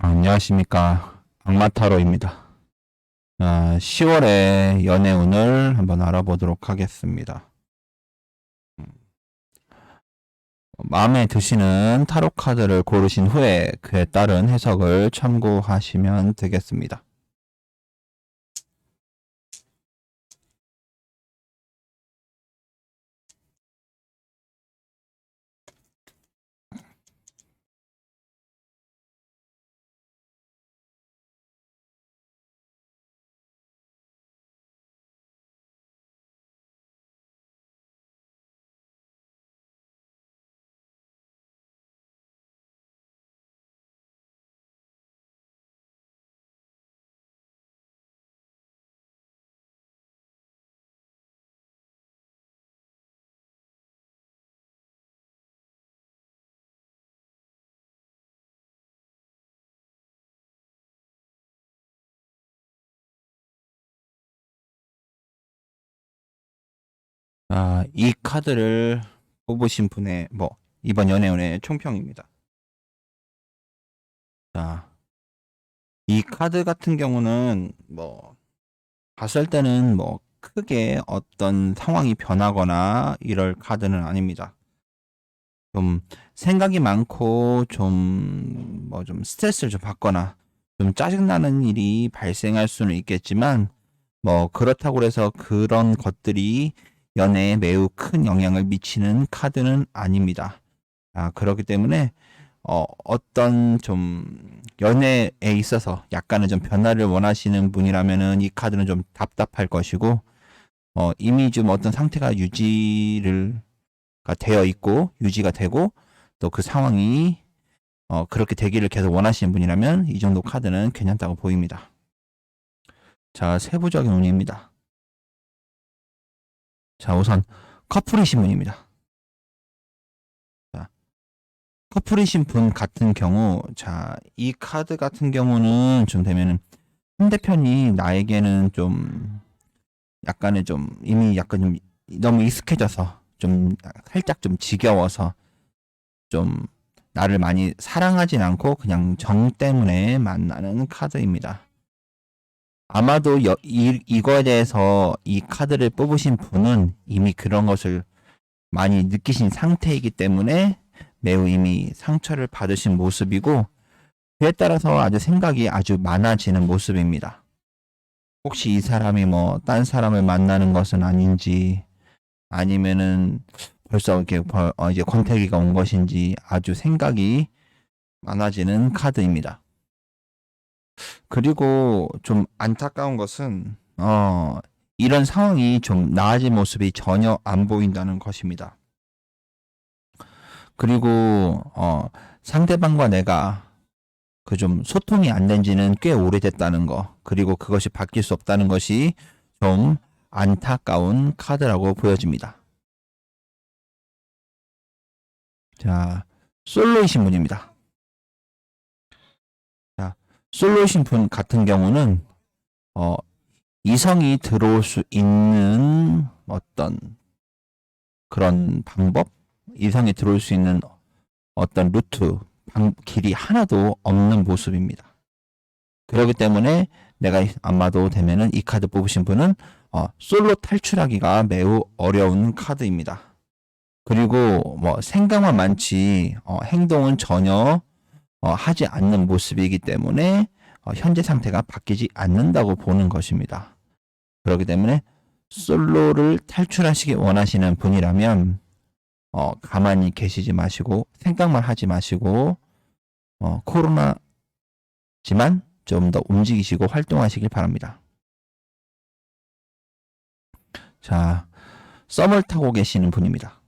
안녕하십니까. 악마타로입니다. 10월의 연애운을 한번 알아보도록 하겠습니다. 마음에 드시는 타로 카드를 고르신 후에 그에 따른 해석을 참고하시면 되겠습니다. 이 카드를 뽑으신 분의 이번 연애운의 총평입니다. 자, 이 카드 같은 경우는 봤을 때는 크게 어떤 상황이 변하거나 이럴 카드는 아닙니다. 좀 생각이 많고 좀 스트레스를 좀 받거나 좀 짜증나는 일이 발생할 수는 있겠지만 그렇다고 해서 그런 것들이 연애에 매우 큰 영향을 미치는 카드는 아닙니다. 그렇기 때문에 어떤 좀 연애에 있어서 약간은 좀 변화를 원하시는 분이라면은 이 카드는 좀 답답할 것이고 이미 좀 어떤 상태가 되어 있고 유지가 되고 또 그 상황이 그렇게 되기를 계속 원하시는 분이라면 이 정도 카드는 괜찮다고 보입니다. 자, 세부적인 운입니다. 자, 우선 커플이신 분입니다. 자, 커플이신 분 같은 경우, 자, 이 카드 같은 경우는 좀 되면은 상대편이 나에게는 좀 약간의 좀 이미 약간 좀 너무 익숙해져서 좀 살짝 좀 지겨워서 좀 나를 많이 사랑하진 않고 그냥 정 때문에 만나는 카드입니다. 아마도 이거에 대해서 이 카드를 뽑으신 분은 이미 그런 것을 많이 느끼신 상태이기 때문에 매우 이미 상처를 받으신 모습이고 그에 따라서 아주 생각이 아주 많아지는 모습입니다. 혹시 이 사람이 딴 사람을 만나는 것은 아닌지 아니면은 벌써 이렇게 이제 권태기가 온 것인지 아주 생각이 많아지는 카드입니다. 그리고 좀 안타까운 것은 이런 상황이 좀 나아진 모습이 전혀 안 보인다는 것입니다. 그리고 상대방과 내가 그 좀 소통이 안 된 지는 꽤 오래됐다는 거, 그리고 그것이 바뀔 수 없다는 것이 좀 안타까운 카드라고 보여집니다. 자, 솔로이신 분입니다. 자, 솔로이신 분 같은 경우는 이성이 들어올 수 있는 어떤 그런 방법, 이성이 들어올 수 있는 어떤 루트, 길이 하나도 없는 모습입니다. 그렇기 때문에 내가 아마도 되면은 이 카드 뽑으신 분은 솔로 탈출하기가 매우 어려운 카드입니다. 그리고 생각만 많지 행동은 전혀 하지 않는 모습이기 때문에 현재 상태가 바뀌지 않는다고 보는 것입니다. 그렇기 때문에 솔로를 탈출하시기 원하시는 분이라면 가만히 계시지 마시고 생각만 하지 마시고 코로나지만 좀 더 움직이시고 활동하시길 바랍니다. 자, 썸을 타고 계시는 분입니다.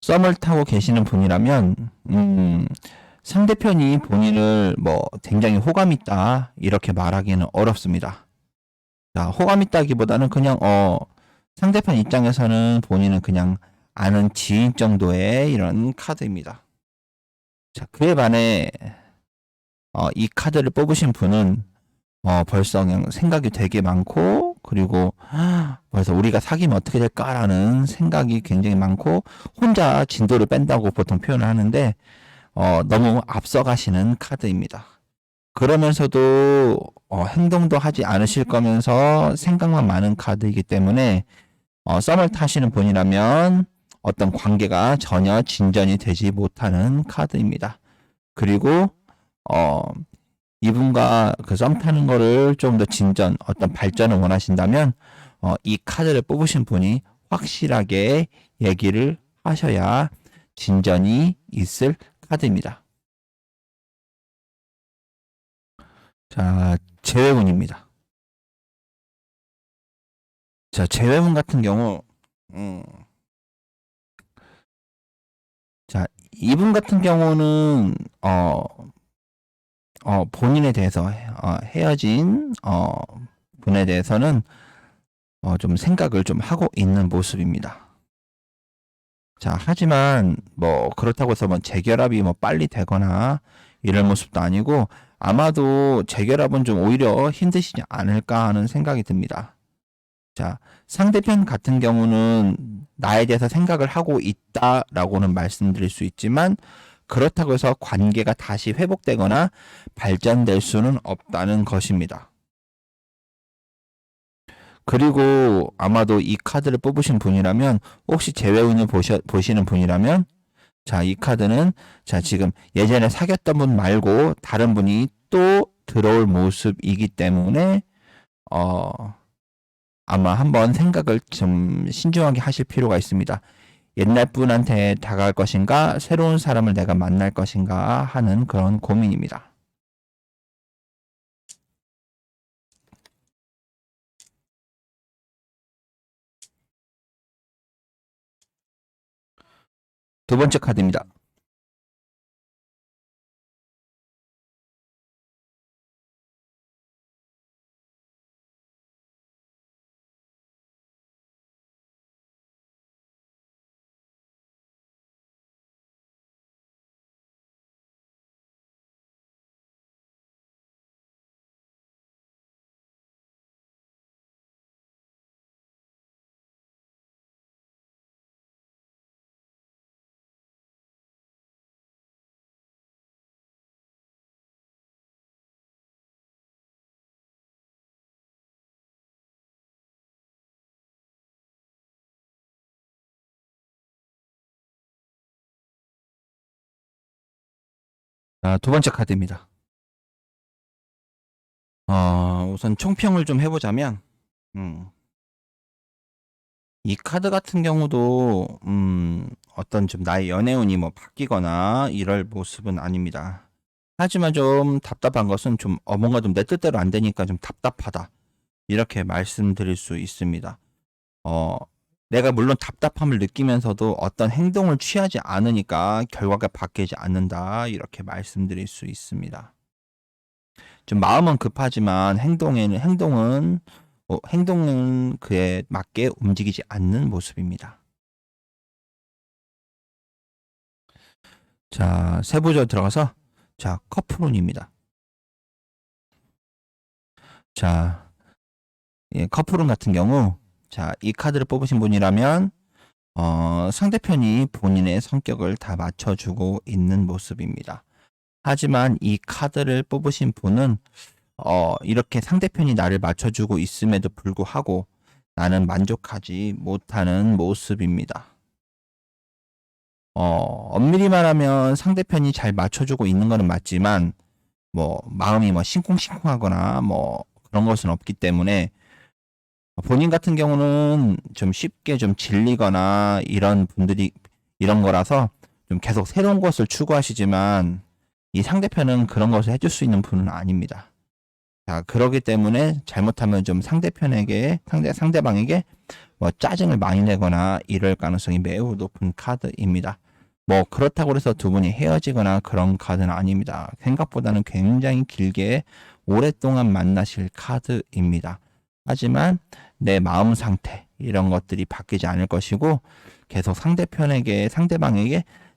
썸을 타고 계시는 분이라면 상대편이 본인을 굉장히 호감 있다 이렇게 말하기는 어렵습니다. 자, 호감 있다기보다는 그냥 상대편 입장에서는 본인은 그냥 아는 지인 정도의 이런 카드입니다. 자, 그에 반해 이 카드를 뽑으신 분은 벌써 그냥 생각이 되게 많고 그리고 벌써 우리가 사귀면 어떻게 될까라는 생각이 굉장히 많고 혼자 진도를 뺀다고 보통 표현을 하는데 너무 앞서가시는 카드입니다. 그러면서도 행동도 하지 않으실 거면서 생각만 많은 카드이기 때문에 썸을 타시는 분이라면 어떤 관계가 전혀 진전이 되지 못하는 카드입니다. 그리고 어, 이분과 그 썸 타는 거를 좀 더 진전, 어떤 발전을 원하신다면 이 카드를 뽑으신 분이 확실하게 얘기를 하셔야 진전이 있을 카드입니다. 자, 재회운입니다. 자, 재회운 같은 경우, 자, 이분 같은 경우는, 본인에 대해서, 헤어진, 분에 대해서는, 좀 생각을 좀 하고 있는 모습입니다. 자, 하지만, 뭐, 그렇다고 해서 뭐, 재결합이 뭐, 빨리 되거나, 이럴 모습도 아니고, 아마도 재결합은 좀 오히려 힘드시지 않을까 하는 생각이 듭니다. 자, 상대편 같은 경우는 나에 대해서 생각을 하고 있다라고는 말씀드릴 수 있지만 그렇다고 해서 관계가 다시 회복되거나 발전될 수는 없다는 것입니다. 그리고 아마도 이 카드를 뽑으신 분이라면 혹시 재회운을 보시는 분이라면 자, 이 카드는 자, 지금 예전에 사귀었던 분 말고 다른 분이 또 들어올 모습이기 때문에 아마 한번 생각을 좀 신중하게 하실 필요가 있습니다. 옛날 분한테 다가갈 것인가, 새로운 사람을 내가 만날 것인가 하는 그런 고민입니다. 두 번째 카드입니다. 자, 두 번째 카드입니다. 우선 총평을 좀 해보자면, 이 카드 같은 경우도, 어떤 좀 나의 연애운이 뭐 바뀌거나 이럴 모습은 아닙니다. 하지만 좀 답답한 것은 좀, 뭔가 좀 내 뜻대로 안 되니까 좀 답답하다. 이렇게 말씀드릴 수 있습니다. 어, 내가 물론 답답함을 느끼면서도 어떤 행동을 취하지 않으니까 결과가 바뀌지 않는다. 이렇게 말씀드릴 수 있습니다. 좀 마음은 급하지만 행동은 그에 맞게 움직이지 않는 모습입니다. 자, 세부적으로 들어가서 자, 커플운입니다. 자, 예, 커플운 같은 경우 자, 이 카드를 뽑으신 분이라면 상대편이 본인의 성격을 다 맞춰주고 있는 모습입니다. 하지만 이 카드를 뽑으신 분은 이렇게 상대편이 나를 맞춰주고 있음에도 불구하고 나는 만족하지 못하는 모습입니다. 엄밀히 말하면 상대편이 잘 맞춰주고 있는 거는 맞지만 뭐 마음이 뭐 싱콩싱콩하거나 뭐 그런 것은 없기 때문에 본인 같은 경우는 좀 쉽게 좀 질리거나 이런 거라서 좀 계속 새로운 것을 추구하시지만 이 상대편은 그런 것을 해줄 수 있는 분은 아닙니다. 자, 그러기 때문에 잘못하면 좀 상대방에게 뭐 짜증을 많이 내거나 이럴 가능성이 매우 높은 카드입니다. 뭐 그렇다고 해서 두 분이 헤어지거나 그런 카드는 아닙니다. 생각보다는 굉장히 길게 오랫동안 만나실 카드입니다. 하지만 내 마음 상태 이런 것들이 바뀌지 않을 것이고 계속 상대방에게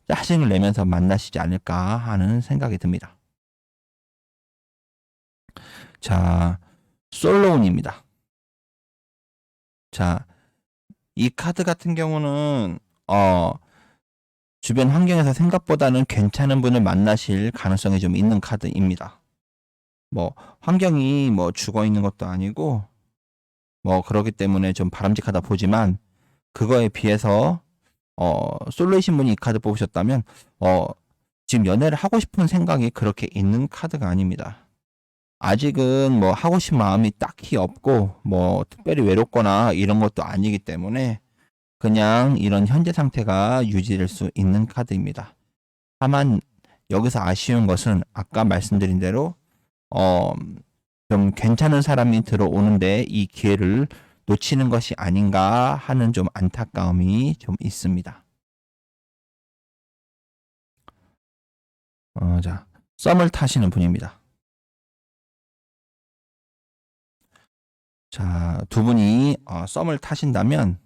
짜증을 내면서 만나시지 않을까 하는 생각이 듭니다. 자, 솔로운입니다. 자, 이 카드 같은 경우는 주변 환경에서 생각보다는 괜찮은 분을 만나실 가능성이 좀 있는 카드입니다. 뭐 환경이 뭐 죽어 있는 것도 아니고 뭐 그렇기 때문에 좀 바람직하다 보지만 그거에 비해서 솔로이신 분이 이 카드 뽑으셨다면 지금 연애를 하고 싶은 생각이 그렇게 있는 카드가 아닙니다. 아직은 뭐 하고 싶은 마음이 딱히 없고 뭐 특별히 외롭거나 이런 것도 아니기 때문에 그냥 이런 현재 상태가 유지될 수 있는 카드입니다. 다만 여기서 아쉬운 것은 아까 말씀드린 대로 좀 괜찮은 사람이 들어오는데 이 기회를 놓치는 것이 아닌가 하는 좀 안타까움이 좀 있습니다. 자, 썸을 타시는 분입니다. 자, 두 분이 썸을 타신다면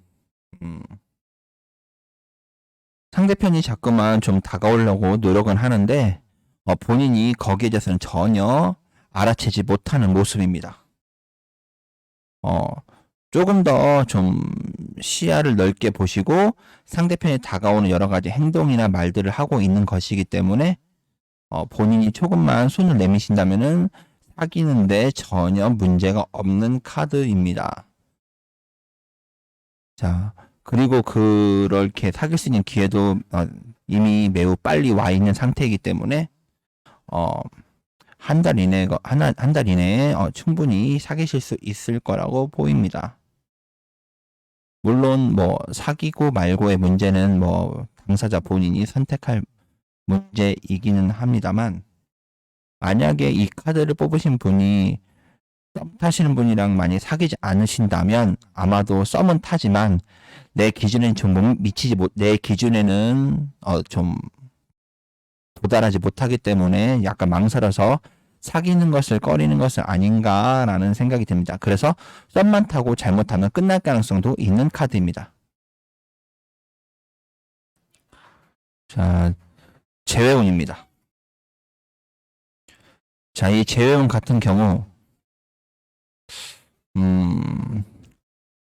상대편이 자꾸만 좀 다가오려고 노력은 하는데 본인이 거기에 대해서는 전혀 알아채지 못하는 모습입니다. 조금 더 좀 시야를 넓게 보시고 상대편이 다가오는 여러 가지 행동이나 말들을 하고 있는 것이기 때문에 본인이 조금만 손을 내미신다면은 사귀는데 전혀 문제가 없는 카드입니다. 자, 그리고 그렇게 사귈 수 있는 기회도 이미 매우 빨리 와 있는 상태이기 때문에 한 달 이내에 충분히 사귀실 수 있을 거라고 보입니다. 물론 뭐 사귀고 말고의 문제는 뭐 당사자 본인이 선택할 문제이기는 합니다만 만약에 이 카드를 뽑으신 분이 썸 타시는 분이랑 많이 사귀지 않으신다면 아마도 썸은 타지만 내 기준에는 좀 내 기준에는 좀 도달하지 못하기 때문에 약간 망설여서 사귀는 것을 꺼리는 것은 아닌가라는 생각이 듭니다. 그래서 썸만 타고 잘못하면 끝날 가능성도 있는 카드입니다. 자, 재회운입니다. 자, 이 재회운 같은 경우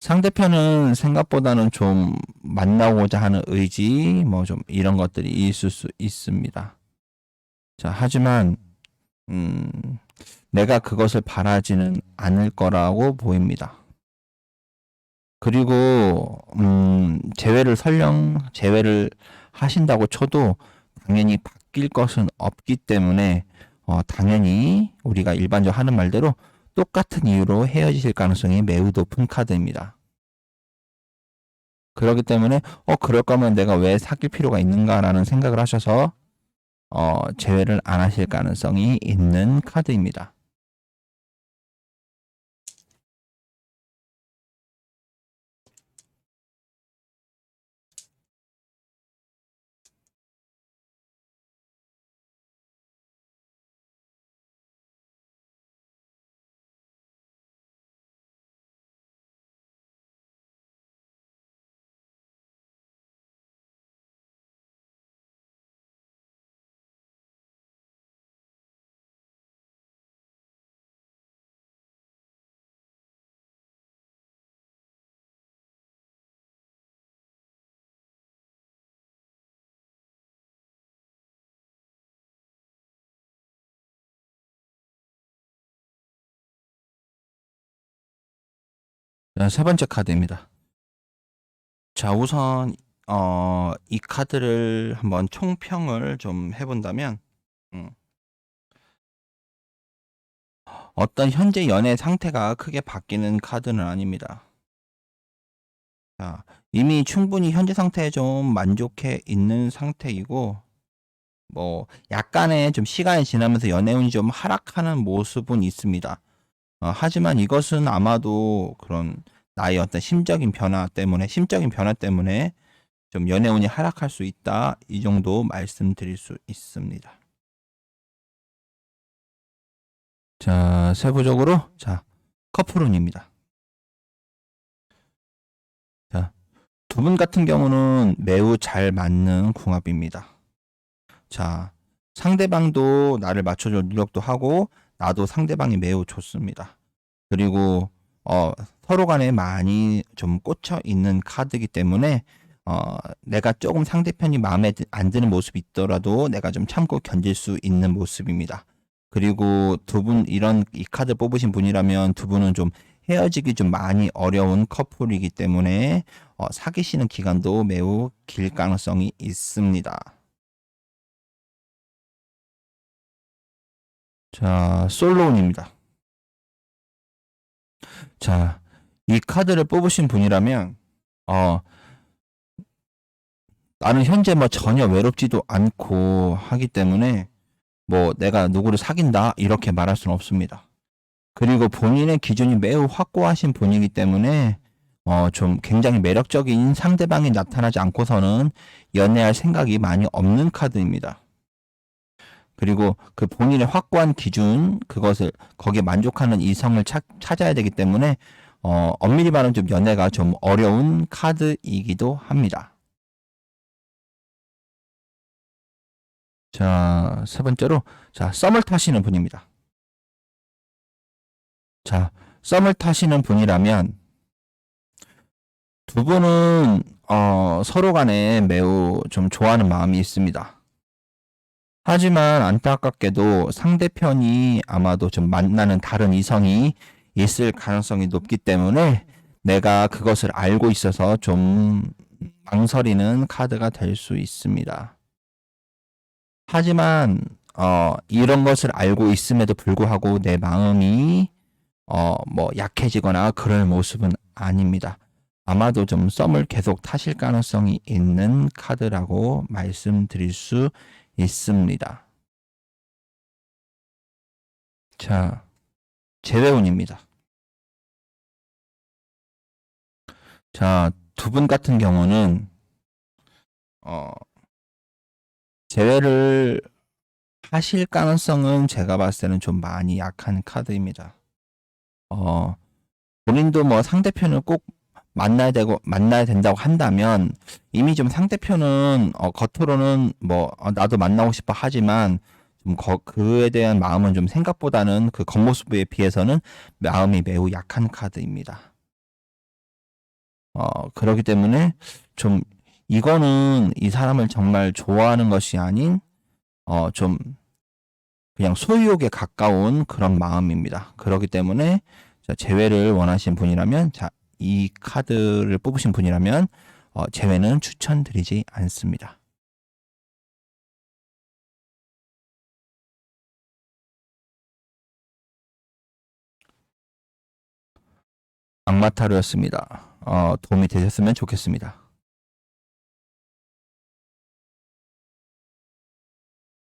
상대편은 생각보다는 좀 만나고자 하는 의지 뭐 좀 이런 것들이 있을 수 있습니다. 자, 하지만 내가 그것을 바라지는 않을 거라고 보입니다. 그리고 재회를 하신다고 쳐도 당연히 바뀔 것은 없기 때문에 당연히 우리가 일반적으로 하는 말대로 똑같은 이유로 헤어지실 가능성이 매우 높은 카드입니다. 그렇기 때문에 그럴 거면 내가 왜 사귈 필요가 있는가라는 생각을 하셔서 재회를 안 하실 가능성이 있는 카드입니다. 세 번째 카드입니다. 자, 우선 이 카드를 한번 총평을 좀 해본다면 어떤 현재 연애 상태가 크게 바뀌는 카드는 아닙니다. 자, 이미 충분히 현재 상태에 좀 만족해 있는 상태이고 뭐 약간의 좀 시간이 지나면서 연애운이 좀 하락하는 모습은 있습니다. 하지만 이것은 아마도 그런 나의 어떤 심적인 변화 때문에 좀 연애운이 하락할 수 있다. 이 정도 말씀드릴 수 있습니다. 자, 세부적으로 커플운입니다. 자, 두 분 같은 경우는 매우 잘 맞는 궁합입니다. 자, 상대방도 나를 맞춰줄 노력도 하고 나도 상대방이 매우 좋습니다. 그리고 서로 간에 많이 좀 꽂혀 있는 카드이기 때문에 내가 조금 상대편이 마음에 안 드는 모습이 있더라도 내가 좀 참고 견딜 수 있는 모습입니다. 그리고 두 분, 이 카드 뽑으신 분이라면 두 분은 좀 헤어지기 좀 많이 어려운 커플이기 때문에 사귀시는 기간도 매우 길 가능성이 있습니다. 자, 솔로운입니다. 자, 이 카드를 뽑으신 분이라면 나는 현재 뭐 전혀 외롭지도 않고 하기 때문에 뭐 내가 누구를 사귄다 이렇게 말할 수는 없습니다. 그리고 본인의 기준이 매우 확고하신 분이기 때문에 좀 굉장히 매력적인 상대방이 나타나지 않고서는 연애할 생각이 많이 없는 카드입니다. 그리고 그 본인의 확고한 기준, 그것을 거기에 만족하는 이성을 찾아야 되기 때문에 엄밀히 말하면 좀 연애가 좀 어려운 카드이기도 합니다. 자, 세 번째로 자, 썸을 타시는 분입니다. 자, 썸을 타시는 분이라면 두 분은 서로 간에 매우 좀 좋아하는 마음이 있습니다. 하지만 안타깝게도 상대편이 아마도 좀 만나는 다른 이성이 있을 가능성이 높기 때문에 내가 그것을 알고 있어서 좀 망설이는 카드가 될 수 있습니다. 하지만 이런 것을 알고 있음에도 불구하고 내 마음이 뭐 약해지거나 그럴 모습은 아닙니다. 아마도 좀 썸을 계속 타실 가능성이 있는 카드라고 말씀드릴 수 있습니다. 자, 재회운입니다. 자, 두 분 같은 경우는 재회를 하실 가능성은 제가 봤을 때는 좀 많이 약한 카드입니다. 본인도 뭐 상대편을 꼭 만나야 된다고 한다면 이미 좀 상대편은 겉으로는 뭐 나도 만나고 싶어 하지만 좀 그에 대한 마음은 좀 생각보다는 그 겉모습에 비해서는 마음이 매우 약한 카드입니다. 그렇기 때문에 좀 이거는 이 사람을 정말 좋아하는 것이 아닌 좀 그냥 소유욕에 가까운 그런 마음입니다. 그렇기 때문에 재회를 원하신 분이라면 이 카드를 뽑으신 분이라면 재회는 추천드리지 않습니다. 악마타로였습니다. 도움이 되셨으면 좋겠습니다.